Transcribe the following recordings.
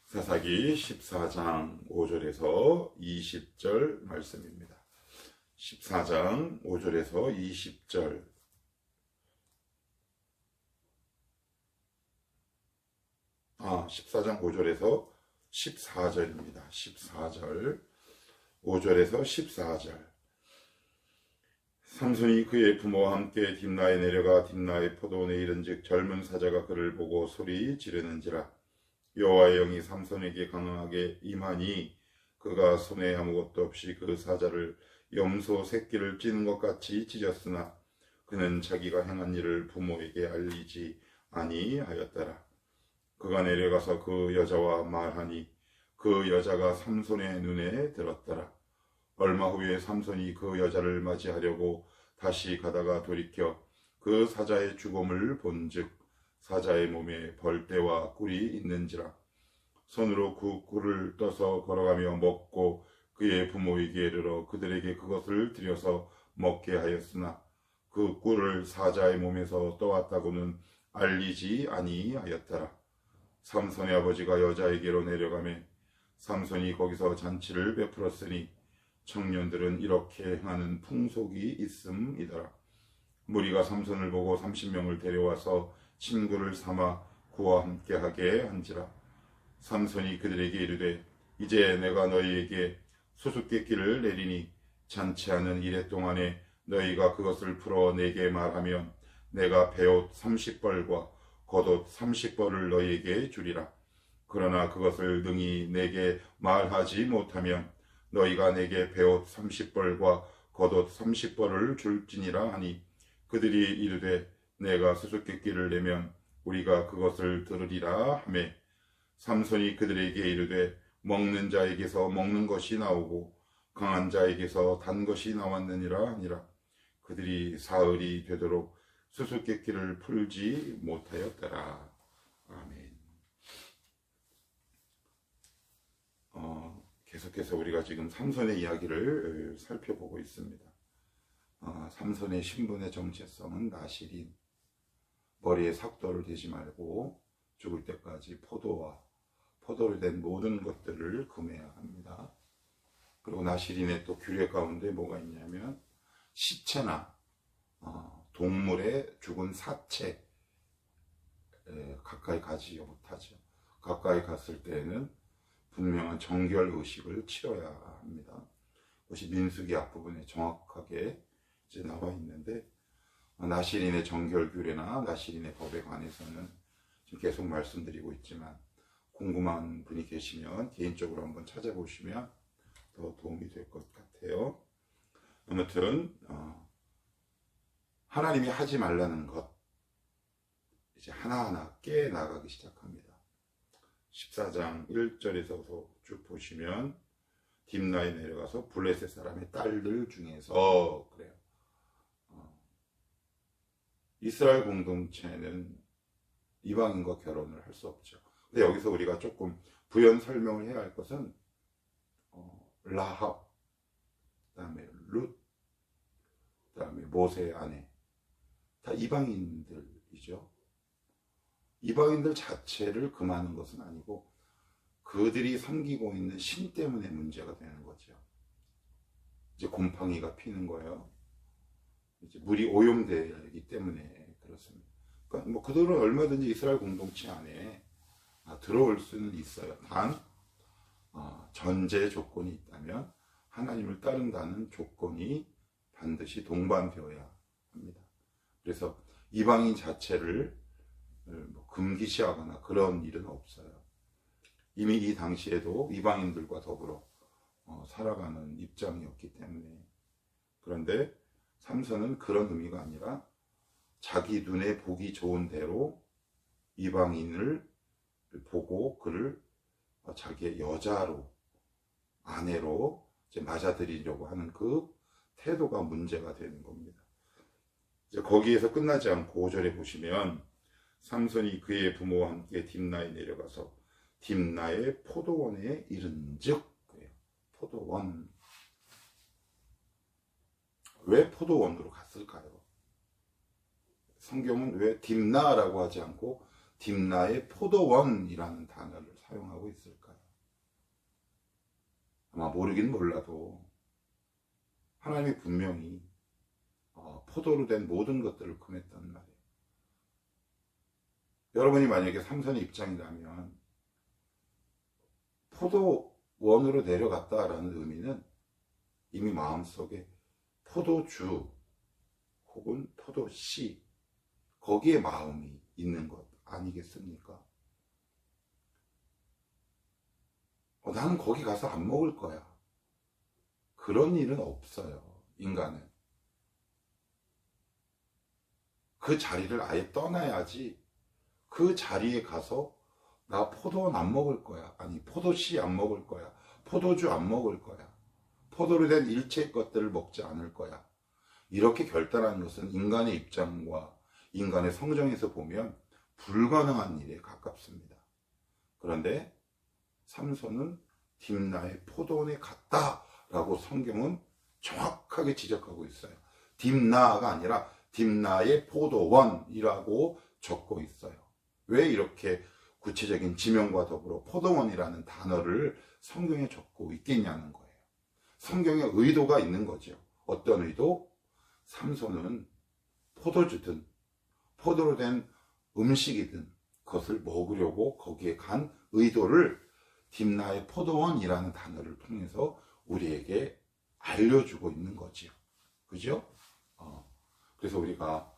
사사기 14장 5절에서 20절 말씀입니다. 14장 5절에서 20절. 14장 5절에서 14절입니다. 14절. 5절에서 14절. 삼손이 그의 부모와 함께 딥나에 내려가 딥나의 포도원에 이른즉 젊은 사자가 그를 보고 소리 지르는지라. 여호와의 영이 삼손에게 강하게 임하니 그가 손에 아무것도 없이 그 사자를 염소 새끼를 찌는 것 같이 찢었으나 그는 자기가 행한 일을 부모에게 알리지 아니하였더라. 그가 내려가서 그 여자와 말하니 그 여자가 삼손의 눈에 들었더라. 얼마 후에 삼손이 그 여자를 맞이하려고 다시 가다가 돌이켜 그 사자의 죽음을 본즉 사자의 몸에 벌떼와 꿀이 있는지라. 손으로 그 꿀을 떠서 걸어가며 먹고 그의 부모에게 이르러 그들에게 그것을 들여서 먹게 하였으나 그 꿀을 사자의 몸에서 떠왔다고는 알리지 아니하였더라. 삼손의 아버지가 여자에게로 내려가매 삼손이 거기서 잔치를 베풀었으니 청년들은 이렇게 행하는 풍속이 있음이더라. 무리가 삼손을 보고 30명을 데려와서 친구를 삼아 그와 함께하게 한지라. 삼손이 그들에게 이르되 이제 내가 너희에게 수수께끼를 내리니 잔치하는 이래 동안에 너희가 그것을 풀어 내게 말하면 내가 베옷 30벌과 겉옷 30벌을 너희에게 주리라. 그러나 그것을 능히 내게 말하지 못하면 너희가 내게 베옷 30벌과 겉옷 30벌을 줄지니라 하니 그들이 이르되 내가 수수께끼를 내면 우리가 그것을 들으리라 하매 삼손이 그들에게 이르되 먹는 자에게서 먹는 것이 나오고 강한 자에게서 단 것이 나왔느니라 하니라. 그들이 사흘이 되도록 수수께끼를 풀지 못하였더라. 아멘. 계속해서 우리가 지금 삼손의 이야기를 살펴보고 있습니다. 삼손의 신분의 정체성은 나실인, 머리에 삭도를 대지 말고 죽을 때까지 포도로 된 모든 것들을 금해야 합니다. 그리고 나실인의 또 규례 가운데 뭐가 있냐면 시체나 동물의 죽은 사체 가까이 가지 못하죠. 가까이 갔을 때에는 분명한 정결 의식을 치러야 합니다. 그것이 민수기 앞부분에 정확하게 이제 나와 있는데 나실인의 정결 규례나 나실인의 법에 관해서는 지금 계속 말씀드리고 있지만 궁금한 분이 계시면 개인적으로 한번 찾아보시면 더 도움이 될 것 같아요. 아무튼 하나님이 하지 말라는 것 이제 하나하나 깨 나가기 시작합니다. 14장 1절에서 쭉 보시면 딥나에 내려가서 블레셋 사람의 딸들 중에서 그래요. 이스라엘 공동체는 이방인과 결혼을 할 수 없죠. 근데 여기서 우리가 조금 부연 설명을 해야 할 것은 라합, 그다음에 룻, 그다음에 모세의 아내 다 이방인들이죠. 이방인들 자체를 금하는 것은 아니고 그들이 섬기고 있는 신 때문에 문제가 되는 거죠. 이제 곰팡이가 피는 거예요. 이제 물이 오염되기 때문에 그렇습니다. 그러니까 뭐 그들은 얼마든지 이스라엘 공동체 안에 들어올 수는 있어요. 단 전제 조건이 있다면 하나님을 따른다는 조건이 반드시 동반되어야 합니다. 그래서 이방인 자체를 금기시하거나 그런 일은 없어요. 이미 이 당시에도 이방인들과 더불어 살아가는 입장이었기 때문에. 그런데 삼손은 그런 의미가 아니라 자기 눈에 보기 좋은 대로 이방인을 보고 그를 자기의 여자로, 아내로 이제 맞아들이려고 하는 그 태도가 문제가 되는 겁니다. 이제 거기에서 끝나지 않고 5절에 보시면 삼손이 그의 부모와 함께 딥나에 내려가서 딥나의 포도원에 이른즉, 포도원. 왜 포도원으로 갔을까요? 성경은 왜 딥나라고 하지 않고 딥나의 포도원이라는 단어를 사용하고 있을까? 아마 모르긴 몰라도 하나님이 분명히 포도로 된 모든 것들을 금했단 말이에요. 여러분이 만약에 삼손의 입장이라면 포도원으로 내려갔다라는 의미는 이미 마음속에 포도주 혹은 포도씨 거기에 마음이 있는 것 아니겠습니까? 나는 거기 가서 안 먹을 거야. 그런 일은 없어요. 인간은. 그 자리를 아예 떠나야지 그 자리에 가서 나 포도원 안 먹을 거야. 아니 포도씨 안 먹을 거야. 포도주 안 먹을 거야. 포도로 된 일체 것들을 먹지 않을 거야. 이렇게 결단하는 것은 인간의 입장과 인간의 성정에서 보면 불가능한 일에 가깝습니다. 그런데 삼손은 딥나의 포도원에 갔다라고 성경은 정확하게 지적하고 있어요. 딥나가 아니라 딥나의 포도원이라고 적고 있어요. 왜 이렇게 구체적인 지명과 더불어 포도원이라는 단어를 성경에 적고 있겠냐는 거예요. 성경에 의도가 있는 거죠. 어떤 의도? 삼손은 포도주든 포도로 된 음식이든 그것을 먹으려고 거기에 간 의도를 딥나의 포도원이라는 단어를 통해서 우리에게 알려주고 있는 거지요. 그죠? 그래서 우리가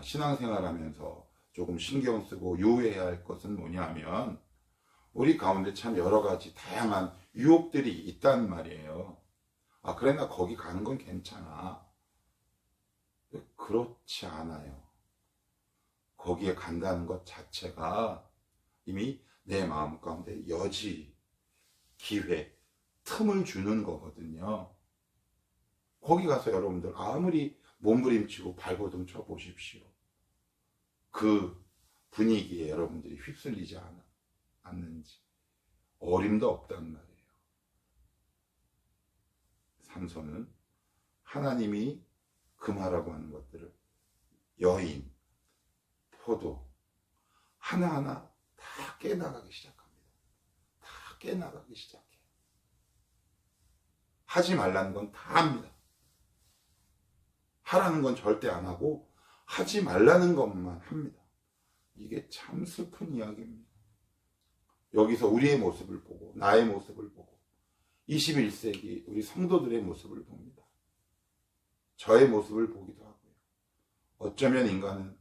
신앙생활하면서 조금 신경 쓰고 유의해야 할 것은 뭐냐면 우리 가운데 참 여러 가지 다양한 유혹들이 있단 말이에요. 그래 나 거기 가는 건 괜찮아. 그렇지 않아요. 거기에 간다는 것 자체가 이미 내 마음 가운데 여지, 기회, 틈을 주는 거거든요. 거기 가서 여러분들 아무리 몸부림치고 발버둥 쳐 보십시오. 그 분위기에 여러분들이 휩쓸리지 않는지 어림도 없단 말이에요. 삼손은 하나님이 금하라고 하는 것들을 여인, 포도 하나하나 다 깨나가기 시작합니다. 다 깨나가기 시작해요. 하지 말라는 건 다 합니다. 하라는 건 절대 안 하고 하지 말라는 것만 합니다. 이게 참 슬픈 이야기입니다. 여기서 우리의 모습을 보고 나의 모습을 보고 21세기 우리 성도들의 모습을 봅니다. 저의 모습을 보기도 하고요. 어쩌면 인간은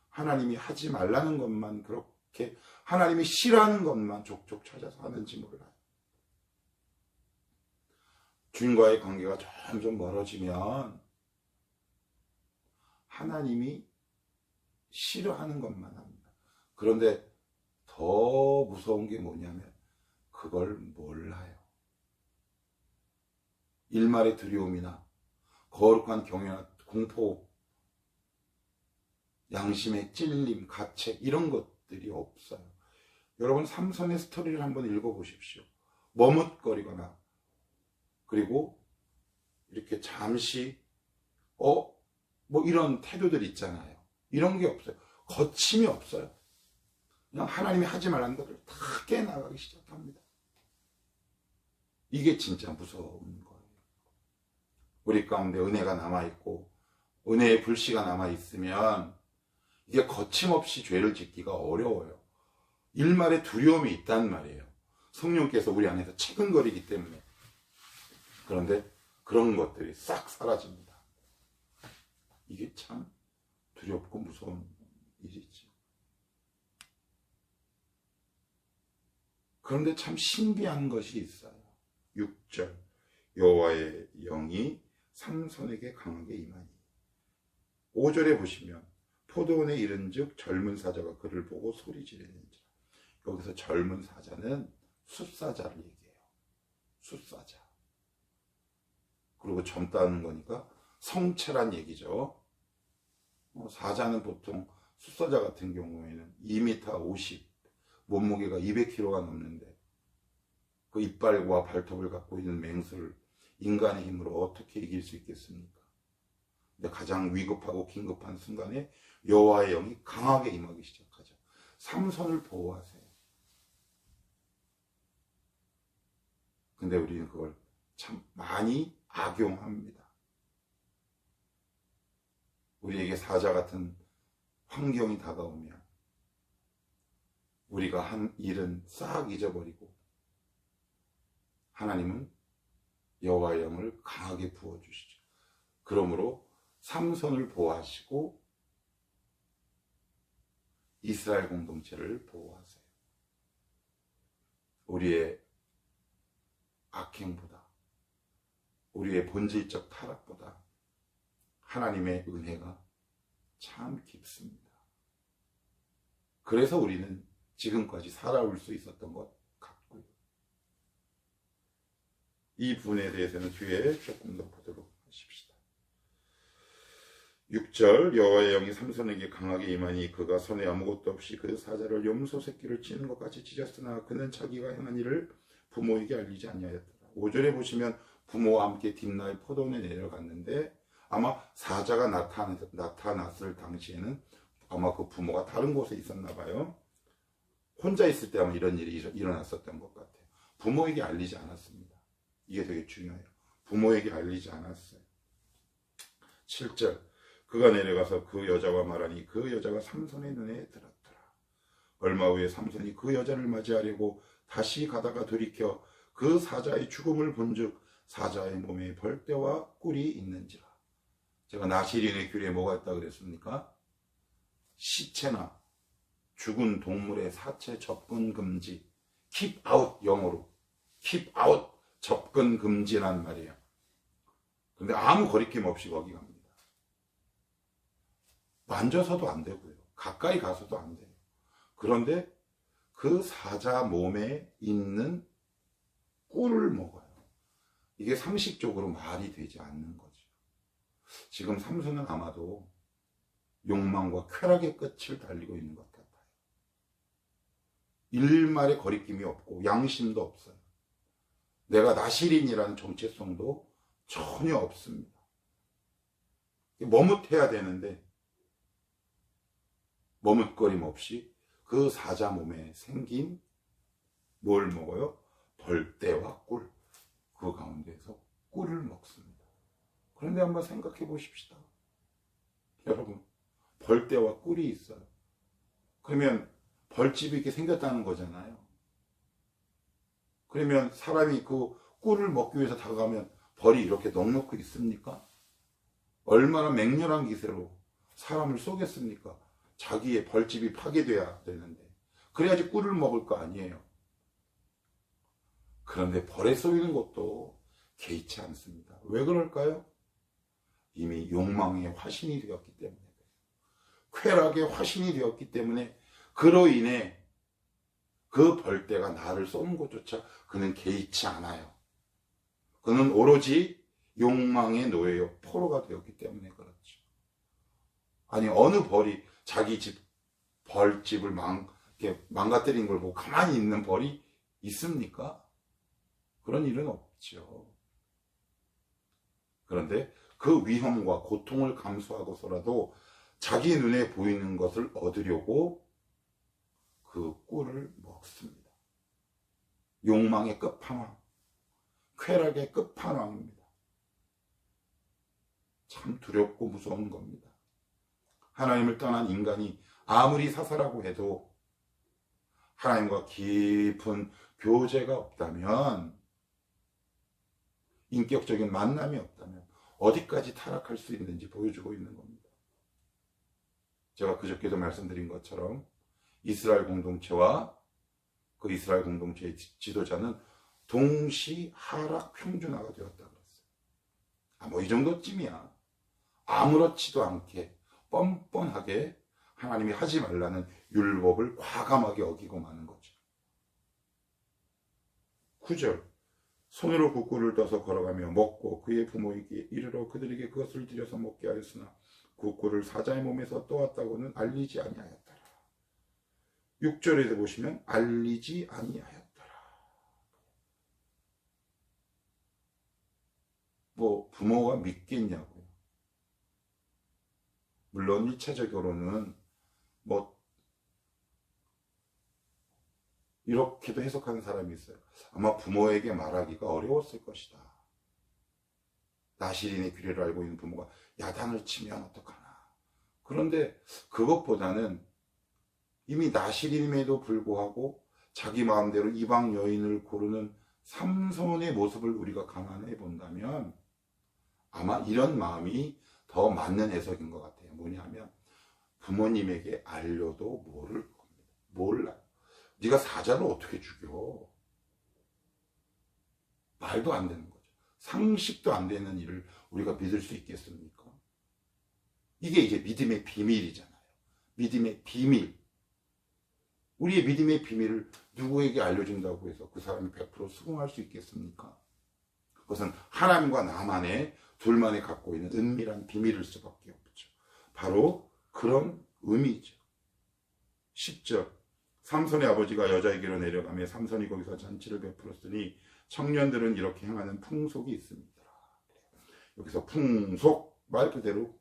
하나님이 하지 말라는 것만 그렇게 하나님이 싫어하는 것만 족족 찾아서 하는지 몰라요. 주님과의 관계가 점점 멀어지면 하나님이 싫어하는 것만 합니다. 그런데 더 무서운 게 뭐냐면 그걸 몰라요. 일말의 두려움이나 거룩한 경외나 공포, 양심의 찔림, 가책 이런 것들이 없어요. 여러분 삼손의 스토리를 한번 읽어보십시오. 머뭇거리거나 그리고 이렇게 잠시 뭐 이런 태도들 있잖아요. 이런 게 없어요. 거침이 없어요. 그냥 하나님이 하지 말라는 것을 다 깨나가기 시작합니다. 이게 진짜 무서운 거예요. 우리 가운데 은혜가 남아있고 은혜의 불씨가 남아있으면 이게 거침없이 죄를 짓기가 어려워요. 일말의 두려움이 있단 말이에요. 성령께서 우리 안에서 체근거리기 때문에. 그런데 그런 것들이 싹 사라집니다. 이게 참 두렵고 무서운 일이지. 그런데 참 신비한 것이 있어요. 6절 여호와의 영이 삼손에게 강하게 임하니. 5절에 보시면 포도원에 이른즉 젊은 사자가 그를 보고 소리 지르는지라. 여기서 젊은 사자는 숫사자를 얘기해요. 숫사자. 그리고 젊다는 거니까 성체란 얘기죠. 사자는 보통 숫사자 같은 경우에는 2m 50, 몸무게가 200kg가 넘는데 그 이빨과 발톱을 갖고 있는 맹수를 인간의 힘으로 어떻게 이길 수 있겠습니까? 근데 가장 위급하고 긴급한 순간에 여호와의 영이 강하게 임하기 시작하죠. 삼손을 보호하세요. 근데 우리는 그걸 참 많이 악용합니다. 우리에게 사자 같은 환경이 다가오면 우리가 한 일은 싹 잊어버리고 하나님은 여호와의 영을 강하게 부어주시죠. 그러므로 삼손을 보호하시고 이스라엘 공동체를 보호하세요. 우리의 악행보다, 우리의 본질적 타락보다 하나님의 은혜가 참 깊습니다. 그래서 우리는 지금까지 살아올 수 있었던 것 같고요. 이 부분에 대해서는 뒤에 조금 더 보도록 하십시다. 6절 여호와의 영이 삼손에게 강하게 임하니 그가 손에 아무것도 없이 그 사자를 염소 새끼를 찌는 것 같이 찢었으나 그는 자기가 행한 일을 부모에게 알리지 아니하였더라. 5절에 보시면 부모와 함께 딥나의 포도원에 내려갔는데 아마 사자가 나타났을 당시에는 아마 그 부모가 다른 곳에 있었나 봐요. 혼자 있을 때 아마 이런 일이 일어났었던 것 같아요. 부모에게 알리지 않았습니다. 이게 되게 중요해요. 부모에게 알리지 않았어요. 7절 그가 내려가서 그 여자와 말하니 그 여자가 삼손의 눈에 들었더라. 얼마 후에 삼손이 그 여자를 맞이하려고 다시 가다가 돌이켜 그 사자의 죽음을 본즉 사자의 몸에 벌떼와 꿀이 있는지라. 제가 나시린의 귤에 뭐가 있다 그랬습니까? 시체나 죽은 동물의 사체 접근 금지, keep out, 영어로 keep out, 접근 금지란 말이에요. 근데 아무 거리낌 없이 거기 갑니다. 만져서도 안 되고요. 가까이 가서도 안 돼요. 그런데 그 사자 몸에 있는 꿀을 먹어요. 이게 상식적으로 말이 되지 않는 거죠. 지금 삼손은 아마도 욕망과 쾌락의 끝을 달리고 있는 것 같아요. 일말의 거리낌이 없고 양심도 없어요. 내가 나시린이라는 정체성도 전혀 없습니다. 머뭇해야 되는데 머뭇거림 없이 그 사자 몸에 생긴 뭘 먹어요? 벌떼와 꿀. 그 가운데서 꿀을 먹습니다. 그런데 한번 생각해 보십시다. 여러분, 벌떼와 꿀이 있어요. 그러면 벌집이 이렇게 생겼다는 거잖아요. 그러면 사람이 그 꿀을 먹기 위해서 다가가면 벌이 이렇게 넉넉히 있습니까? 얼마나 맹렬한 기세로 사람을 쏘겠습니까? 자기의 벌집이 파괴돼야 되는데 그래야지 꿀을 먹을 거 아니에요. 그런데 벌에 쏘이는 것도 개의치 않습니다. 왜 그럴까요? 이미 욕망의 화신이 되었기 때문에, 쾌락의 화신이 되었기 때문에, 그로 인해 그 벌떼가 나를 쏘는 것조차 그는 개의치 않아요. 그는 오로지 욕망의 노예요. 포로가 되었기 때문에 그렇죠. 아니, 어느 벌이 자기 집 벌집을 망가뜨린 걸 보고 가만히 있는 벌이 있습니까? 그런 일은 없죠. 그런데 그 위험과 고통을 감수하고서라도 자기 눈에 보이는 것을 얻으려고 그 꿀을 먹습니다. 욕망의 끝판왕, 쾌락의 끝판왕입니다. 참 두렵고 무서운 겁니다. 하나님을 떠난 인간이 아무리 사사라고 해도 하나님과 깊은 교제가 없다면, 인격적인 만남이 없다면 어디까지 타락할 수 있는지 보여주고 있는 겁니다. 제가 그저께도 말씀드린 것처럼 이스라엘 공동체와 그 이스라엘 공동체의 지도자는 동시 하락 평준화가 되었다 그랬어요. 뭐 이 정도쯤이야. 아무렇지도 않게 뻔뻔하게 하나님이 하지 말라는 율법을 과감하게 어기고 마는 거죠. 9절 손으로 그 꿀을 떠서 걸어가며 먹고 그의 부모에게 이르러 그들에게 그것을 들여서 먹게 하였으나 그 꿀을 사자의 몸에서 떠왔다고는 알리지 아니하였더라. 6절에서 보시면 알리지 아니하였더라. 뭐 부모가 믿겠냐고요. 물론 1차적으로는 뭐 이렇게도 해석하는 사람이 있어요. 아마 부모에게 말하기가 어려웠을 것이다. 나시린의 규례를 알고 있는 부모가 야단을 치면 어떡하나. 그런데 그것보다는 이미 나시린임에도 불구하고 자기 마음대로 이방 여인을 고르는 삼손의 모습을 우리가 감안해 본다면 아마 이런 마음이 더 맞는 해석인 것 같아요. 뭐냐면 부모님에게 알려도 모를 겁니다. 몰라요. 네가 사자를 어떻게 죽여? 말도 안 되는 거죠. 상식도 안 되는 일을 우리가 믿을 수 있겠습니까? 이게 이제 믿음의 비밀이잖아요. 믿음의 비밀. 우리의 믿음의 비밀을 누구에게 알려준다고 해서 그 사람이 100% 수긍할 수 있겠습니까? 그것은 하나님과 나만의 둘만이 갖고 있는 은밀한 비밀일 수밖에 없죠. 바로 그런 의미죠. 10절 삼손의 아버지가 여자에게로 내려가며 삼손이 거기서 잔치를 베풀었으니 청년들은 이렇게 행하는 풍속이 있습니다. 여기서 풍속 말 그대로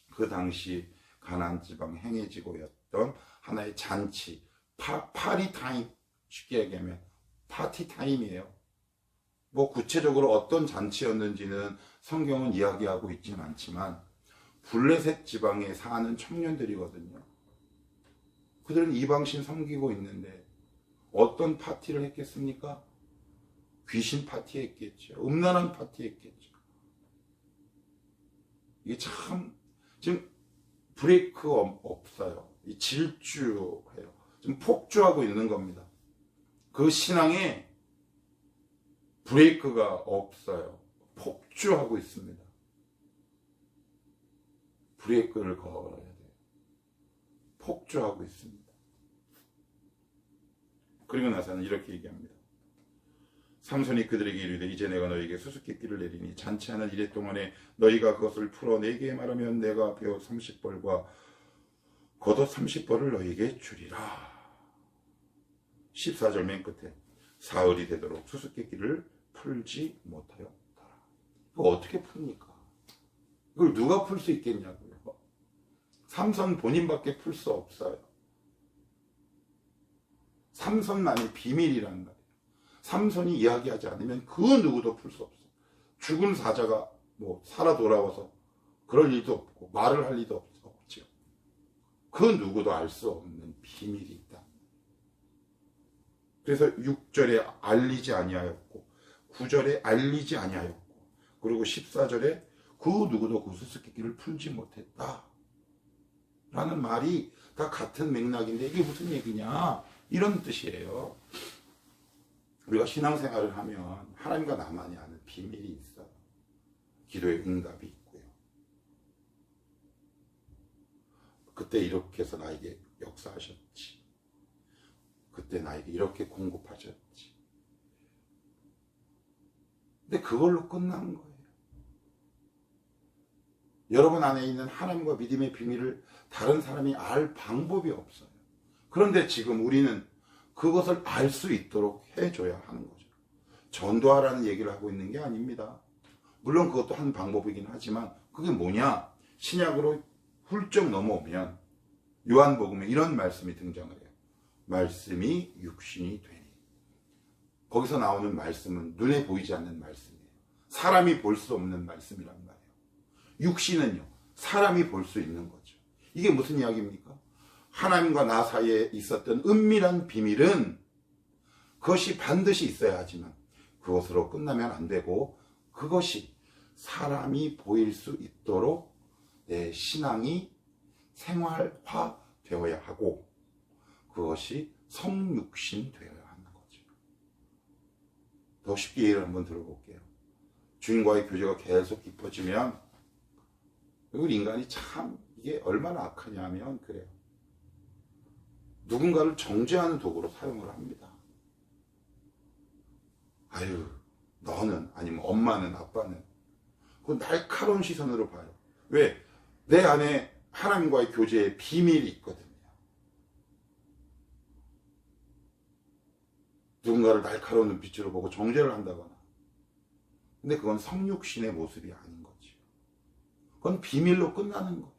그 당시 가나안 지방 행해지고였던 하나의 잔치, 파리 타임, 쉽게 얘기하면 파티 타임이에요. 뭐 구체적으로 어떤 잔치였는지는 성경은 이야기하고 있지는 않지만 블레셋 지방에 사는 청년들이거든요. 그들은 이방신 섬기고 있는데 어떤 파티를 했겠습니까? 귀신 파티 했겠죠. 음란한 파티 했겠죠. 이게 참 지금 브레이크 없어요. 질주해요. 지금 폭주하고 있는 겁니다. 그 신앙에 브레이크가 없어요. 폭주하고 있습니다. 브레이크를 걸어야 돼요. 폭주하고 있습니다. 그리고 나서는 이렇게 얘기합니다. 삼손이 그들에게 이르되 이제 내가 너희에게 수수께끼를 내리니 잔치하는 이래 동안에 너희가 그것을 풀어 내게 말하면 내가 벼 30벌과 겉옷 30벌을 너희에게 주리라. 14절 맨 끝에 사흘이 되도록 수수께끼를 풀지 못하였더라. 이거 어떻게 풉니까? 이걸 누가 풀 수 있겠냐고요. 삼손 본인밖에 풀 수 없어요. 삼손만의 비밀이라는 거예요. 삼손이 이야기하지 않으면 그 누구도 풀 수 없어요. 죽은 사자가 뭐 살아 돌아와서 그럴 일도 없고 말을 할 일도 없죠. 그 누구도 알 수 없는 비밀이 있다. 그래서 6절에 알리지 아니하였고 9절에 알리지 아니하였고 그리고 14절에 그 누구도 그 수수께끼를 풀지 못했다 라는 말이 다 같은 맥락인데 이게 무슨 얘기냐 이런 뜻이에요. 우리가 신앙생활을 하면 하나님과 나만이 아는 비밀이 있어요. 기도의 응답이 있고요. 그때 이렇게 해서 나에게 역사하셨지. 그때 나에게 이렇게 공급하셨지. 근데 그걸로 끝난 거예요. 여러분 안에 있는 하나님과 믿음의 비밀을 다른 사람이 알 방법이 없어요. 그런데 지금 우리는 그것을 알 수 있도록 해줘야 하는 거죠. 전도하라는 얘기를 하고 있는 게 아닙니다. 물론 그것도 한 방법이긴 하지만 그게 뭐냐? 신약으로 훌쩍 넘어오면 요한복음에 이런 말씀이 등장을 해요. 말씀이 육신이 되니. 거기서 나오는 말씀은 눈에 보이지 않는 말씀이에요. 사람이 볼 수 없는 말씀이란 말이에요. 육신은요, 사람이 볼 수 있는 거죠. 이게 무슨 이야기입니까? 하나님과 나 사이에 있었던 은밀한 비밀은 그것이 반드시 있어야 하지만 그것으로 끝나면 안 되고 그것이 사람이 보일 수 있도록 내 신앙이 생활화 되어야 하고 그것이 성육신 되어야 하는 거죠. 더 쉽게 예를 한번 들어볼게요. 주인과의 교제가 계속 깊어지면 우리 인간이 참 이게 얼마나 악하냐면 그래요. 누군가를 정죄하는 도구로 사용을 합니다. 아유, 너는 아니면 엄마는 아빠는 그 날카로운 시선으로 봐요. 왜? 내 안에 하나님과의 교제에 비밀이 있거든요. 누군가를 날카로운 눈빛으로 보고 정죄를 한다거나. 근데 그건 성육신의 모습이 아닌 거죠. 그건 비밀로 끝나는 거예요.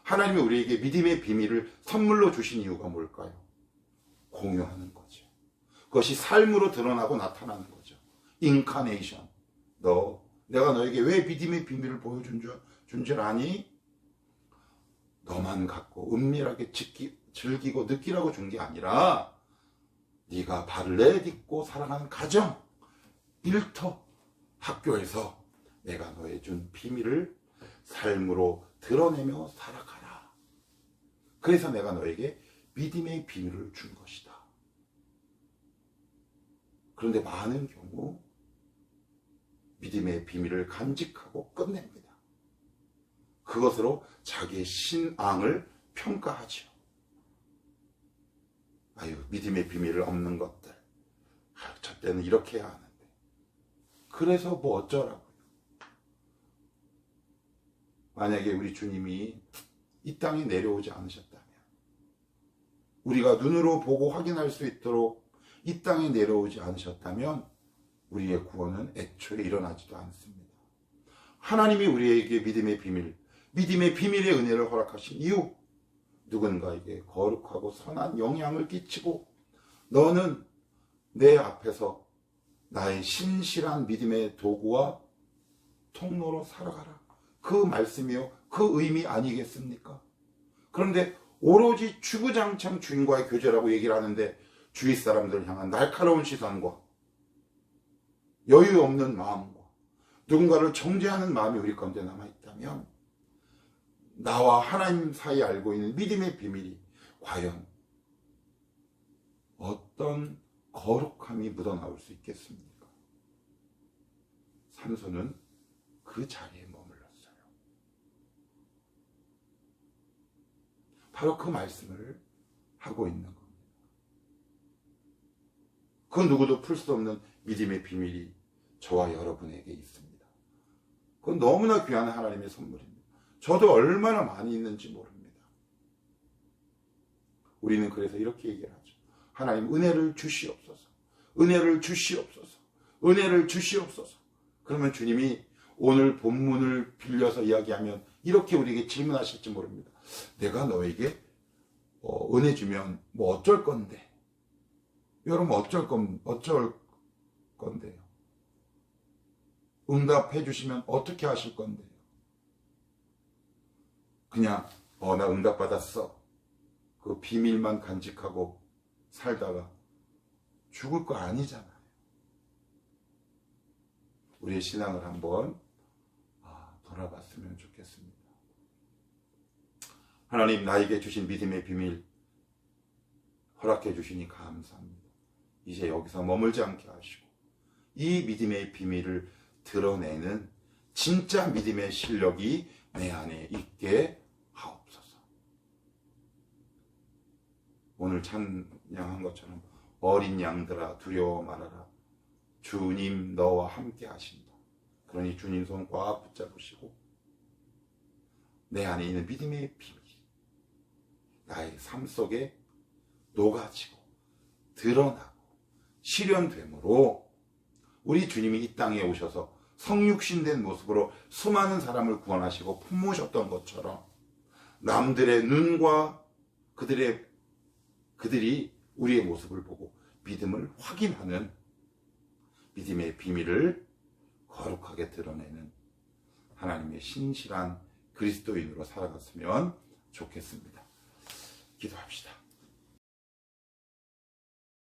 하나님이 우리에게 믿음의 비밀을 선물로 주신 이유가 뭘까요? 공유하는 거죠. 그것이 삶으로 드러나고 나타나는 거죠. 인카네이션. 너 내가 너에게 왜 믿음의 비밀을 보여준 줄 아니? 너만 갖고 은밀하게 즐기고 느끼라고 준 게 아니라 네가 발을 내딛고 살아가는 가정, 일터, 학교에서 내가 너에 준 비밀을 삶으로 드러내며 살아가라. 그래서 내가 너에게 믿음의 비밀을 준 것이다. 그런데 많은 경우 믿음의 비밀을 간직하고 끝냅니다. 그것으로 자기의 신앙을 평가하죠. 아유, 믿음의 비밀을 없는 것들. 아유, 저 때는 이렇게 해야 하는데. 그래서 뭐 어쩌라고요. 만약에 우리 주님이 이 땅에 내려오지 않으셨다면, 우리가 눈으로 보고 확인할 수 있도록 이 땅에 내려오지 않으셨다면 우리의 구원은 애초에 일어나지도 않습니다. 하나님이 우리에게 믿음의 비밀의 은혜를 허락하신 이유, 누군가에게 거룩하고 선한 영향을 끼치고 너는 내 앞에서 나의 신실한 믿음의 도구와 통로로 살아가라. 그 말씀이요, 그 의미 아니겠습니까? 그런데 오로지 주구장창 주인과의 교제라고 얘기를 하는데 주위 사람들을 향한 날카로운 시선과 여유 없는 마음과 누군가를 정죄하는 마음이 우리 가운데 남아있다면 나와 하나님 사이에 알고 있는 믿음의 비밀이 과연 어떤 거룩함이 묻어나올 수 있겠습니까? 삼손은 그 자리에 머물렀어요. 바로 그 말씀을 하고 있는 겁니다. 그 누구도 풀 수 없는 믿음의 비밀이 저와 여러분에게 있습니다. 그건 너무나 귀한 하나님의 선물입니다. 저도 얼마나 많이 있는지 모릅니다. 우리는 그래서 이렇게 얘기를 하죠. 하나님, 은혜를 주시옵소서. 은혜를 주시옵소서. 은혜를 주시옵소서. 그러면 주님이 오늘 본문을 빌려서 이야기하면 이렇게 우리에게 질문하실지 모릅니다. 내가 너에게 은혜 주면 뭐 어쩔 건데? 여러분 어쩔 건데요? 응답해 주시면 어떻게 하실 건데요? 그냥 나 응답 받았어. 그 비밀만 간직하고 살다가 죽을 거 아니잖아요. 우리의 신앙을 한번 돌아봤으면 좋겠습니다. 하나님, 나에게 주신 믿음의 비밀 허락해 주시니 감사합니다. 이제 여기서 머물지 않게 하시고 이 믿음의 비밀을 드러내는 진짜 믿음의 실력이 내 안에 있게 하옵소서. 오늘 찬양한 것처럼 어린 양들아 두려워 말아라. 주님 너와 함께 하신다. 그러니 주님 손 꽉 붙잡으시고 내 안에 있는 믿음의 비밀 나의 삶 속에 녹아지고 드러나고 실현됨으로 우리 주님이 이 땅에 오셔서 성육신된 모습으로 수많은 사람을 구원하시고 품으셨던 것처럼 남들의 눈과 그들이 우리의 모습을 보고 믿음을 확인하는 믿음의 비밀을 거룩하게 드러내는 하나님의 신실한 그리스도인으로 살아갔으면 좋겠습니다. 기도합시다.